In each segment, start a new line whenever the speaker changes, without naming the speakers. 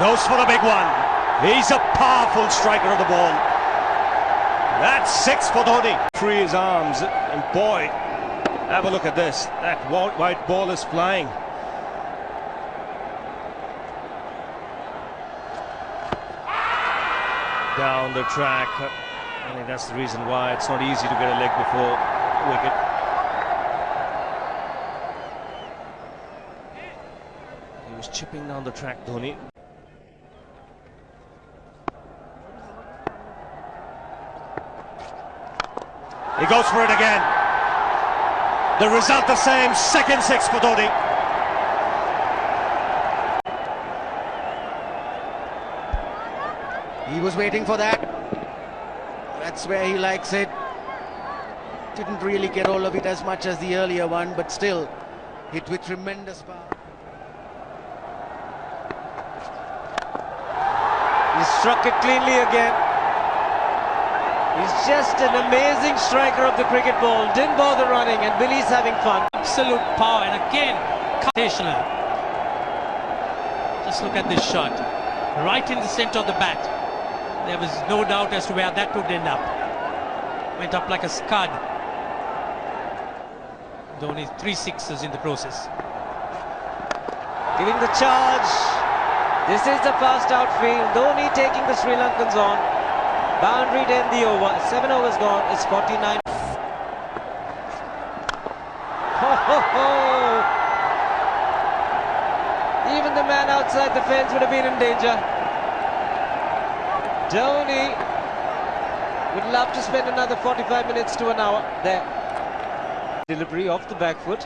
Goes for the big one. He's a powerful striker of the ball. That's 6 for Dhoni. Free his arms, and boy, have a look at this. That white ball is flying. Down the track. I think that's the reason why it's not easy to get a leg before wicket. He was chipping down the track, Dhoni. He goes for it again. The result the same, second 6 for Dhoni.
He was waiting for that. That's where he likes it. Didn't really get all of it as much as the earlier one, but still hit with tremendous power.
He struck it cleanly again. He's just an amazing striker of the cricket ball. Didn't bother running, and Billy's having fun.
Absolute power, and again, sensational. Just look at this shot. Right in the centre of the bat. There was no doubt as to where that would end up. Went up like a scud. Dhoni 3 sixes in the process.
Giving the charge. This is the fast outfield. Dhoni taking the Sri Lankans on. Boundary to end the over. 7 overs gone. It's 49. Even the man outside the fence would have been in danger. Dhoni would love to spend another 45 minutes to an hour there. Delivery off the back foot.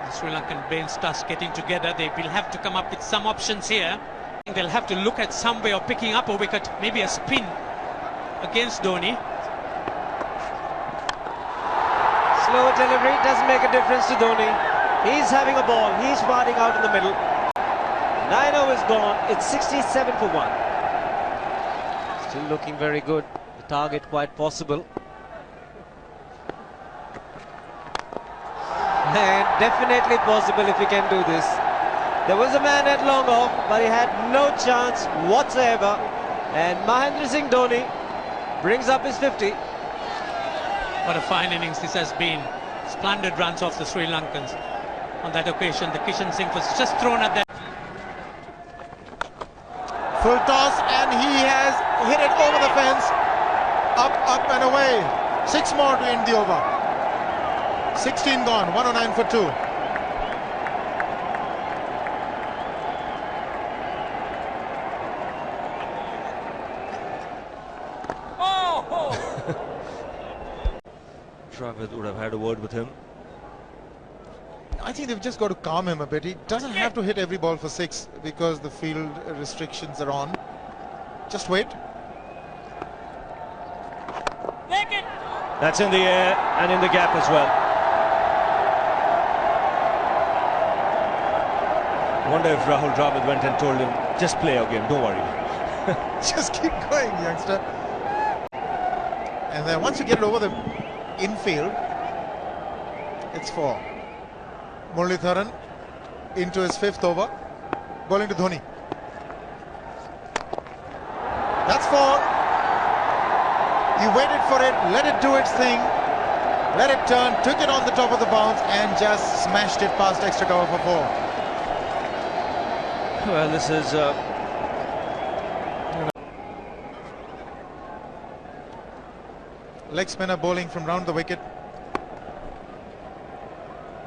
The Sri Lankan bench starts getting together. They will have to come up with some options here. They'll have to look at some way of picking up a wicket, maybe a spin against Dhoni.
Slower delivery doesn't make a difference to Dhoni. He's having a ball. He's parting out in the middle. 9 overs gone. It's 67 for 1. Still looking very good. The target quite possible. And definitely possible if he can do this. There was a man at long off, but he had no chance whatsoever. And Mahendra Singh Dhoni brings up his 50.
What a fine innings this has been. Splendid runs off the Sri Lankans. On that occasion, the Kishan Singh was just thrown at that.
Full toss, and he has hit it over the fence. Up, up and away. 6 more to end the over. 16 gone, 109 for 2.
Travis would have had a word with him.
I think they've just got to calm him a bit. He doesn't have to hit every ball for 6 because the field restrictions are on. Just wait.
That's in the air and in the gap as well. I wonder if Rahul Dravid went and told him, just play our game, don't worry.
Just keep going, youngster. And then once you get it over the infield, it's 4. Muralitharan into his 5th over, bowling to Dhoni. That's 4. He waited for it, let it do its thing, let it turn, took it on the top of the bounce and just smashed it past extra cover for 4.
Well, this is
leg spinner bowling from round the wicket.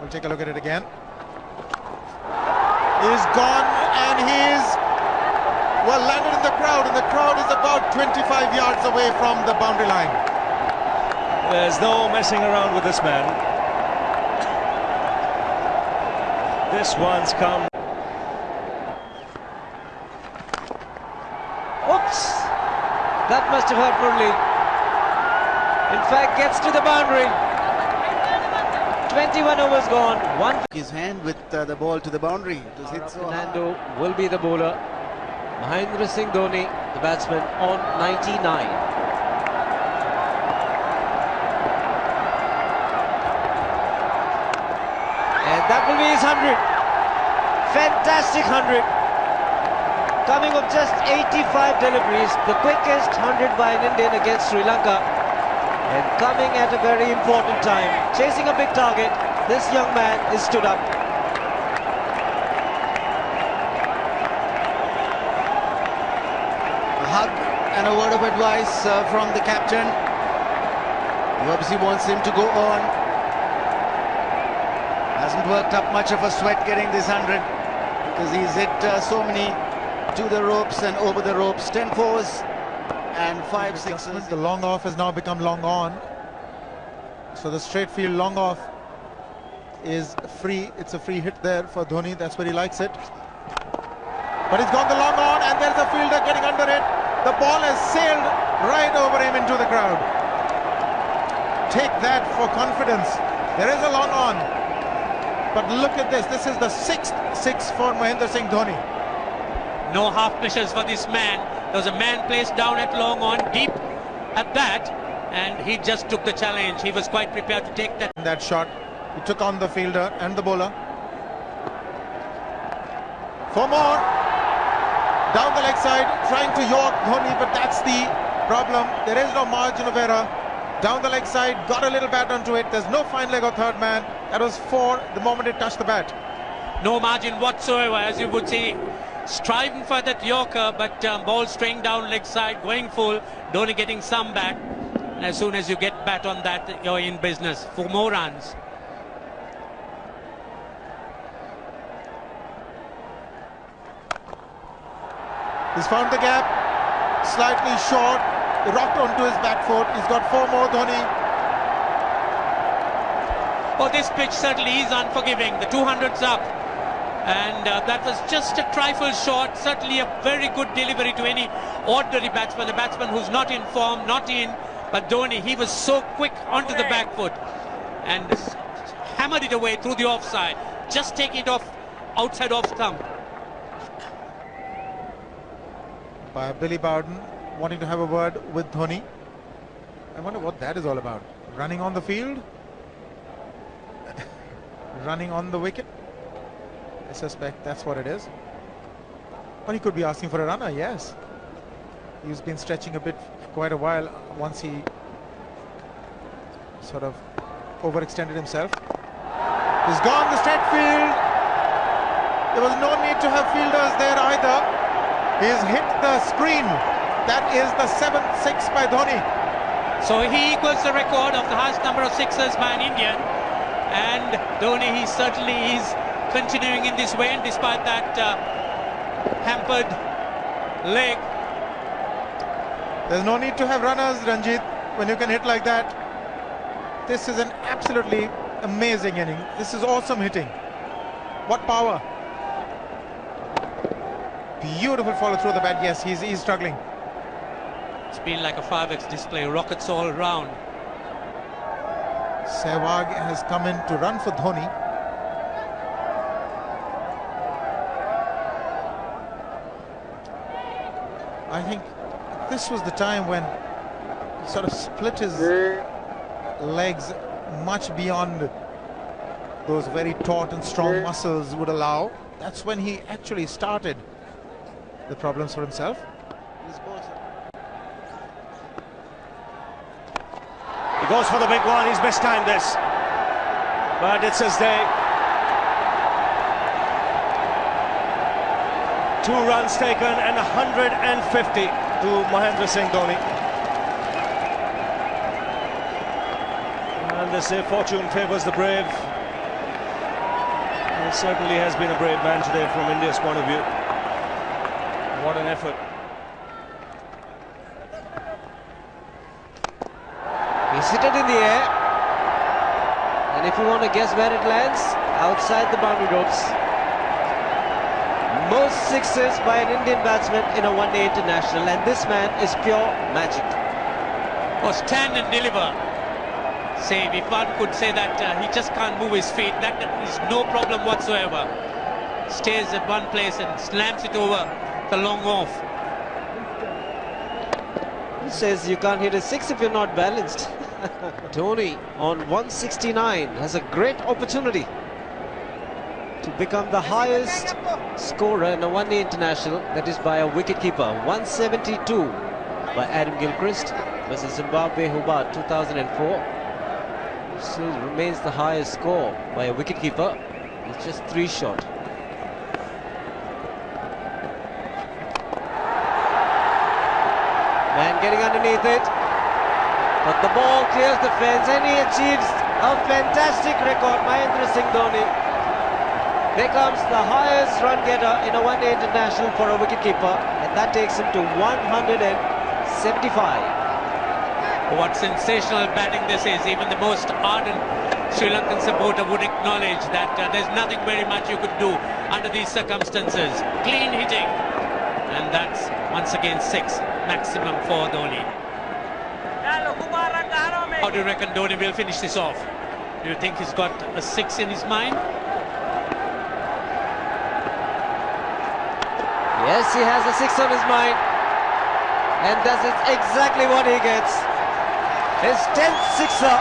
We'll take a look at it again. He's gone, and he's well landed in the crowd, and the crowd is about 25 yards away from the boundary line.
There's no messing around with this man. This one's come.
Oops! That must have hurt Murli. In fact, gets to the boundary. 21 overs gone.
His hand with the ball to the boundary. It was hit so hard.
Fernando will be the bowler. Mahendra Singh Dhoni, the batsman, on 99. Dhoni's 100. Fantastic 100. Coming of just 85 deliveries, the quickest 100 by an Indian against Sri Lanka. And coming at a very important time. Chasing a big target, this young man is stood up.
A hug and a word of advice from the captain. He obviously wants him to go on. Hasn't worked up much of a sweat getting this 100 because he's hit so many to the ropes and over the ropes. 10 fours and 5 sixes.
The long off has now become long on. So the straight field long off is free. It's a free hit there for Dhoni. That's where he likes it. But he's gone the long on and there's a fielder getting under it. The ball has sailed right over him into the crowd. Take that for confidence. There is a long on. But look at this. This is the 6th six for Mahendra Singh Dhoni.
No half measures for this man. There was a man placed down at long on, deep at that, and he just took the challenge. He was quite prepared to take that
shot. He took on the fielder and the bowler. 4 more. Down the leg side, trying to york Dhoni, but that's the problem. There is no margin of error. Down the leg side, got a little bat onto it. There's no fine leg or third man. That was 4 the moment it touched the bat.
No margin whatsoever, as you would see. Striving for that yorker, but ball straying down leg side, going full. Dhoni getting some bat. And as soon as you get bat on that, you're in business for more runs.
He's found the gap, slightly short, rocked onto his back foot. He's got 4 more, Dhoni.
Oh, this pitch certainly is unforgiving. The 200's up. And that was just a trifle short. Certainly a very good delivery to any ordinary batsman, a batsman who's not in form, not in. But Dhoni, he was so quick onto the back foot and hammered it away through the offside. Just taking it off, outside off stump.
By Billy Bowden wanting to have a word with Dhoni. I wonder what that is all about. Running on the field? Running on the wicket? I suspect that's what it is. But he could be asking for a runner, yes. He's been stretching a bit for quite a while once he sort of overextended himself. He's gone the straight field. There was no need to have fielders there either. He's hit the screen. That is the 7th 6 by Dhoni.
So he equals the record of the highest number of sixes by an Indian. And Dhoni, he certainly is continuing in this way, and despite that hampered leg.
There's no need to have runners, Ranjit, when you can hit like that. This is an absolutely amazing inning. This is awesome hitting. What power. Beautiful follow through the bat. Yes, he's struggling.
It's been like a 5x display, rockets all round.
Sehwag has come in to run for Dhoni. I think this was the time when he sort of split his legs much beyond those very taut and strong muscles would allow. That's when he actually started the problems for himself.
He goes for the big one. He's mistimed this, but it's his day. 2 runs taken and 150 to Mahendra Singh Dhoni. And they say fortune favours the brave. He certainly has been a brave man today from India's point of view. What an effort.
He's hit it in the air. And if you want to guess where it lands, outside the boundary ropes. Most sixes by an Indian batsman in a one-day international, and this man is pure magic.
Oh, stand and deliver. Say, if one could say that he just can't move his feet, that is no problem whatsoever. Stays at one place and slams it over the long off.
He says you can't hit a 6 if you're not balanced. Dhoni on 169 has a great opportunity. to become the highest scorer in a one-day international, that is by a wicketkeeper. 172 by Adam Gilchrist versus Zimbabwe Hobart 2004. Still remains the highest score by a wicketkeeper. It's just 3 short. Man getting underneath it, but the ball clears the fence and he achieves a fantastic record. Mahendra Singh Dhoni becomes the highest run getter in a one-day international for a wicketkeeper, and that takes him to 175.
What sensational batting this is. Even the most ardent Sri Lankan supporter would acknowledge that there's nothing very much you could do under these circumstances. Clean hitting, and that's once again 6 maximum for Dhoni. How do you reckon Dhoni will finish this off? Do you think he's got a 6 in his mind?
Yes, he has a 6 on his mind, and that is exactly what he gets. His 10th sixer.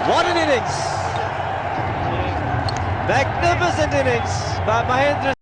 What an innings! Magnificent innings by Mahendra.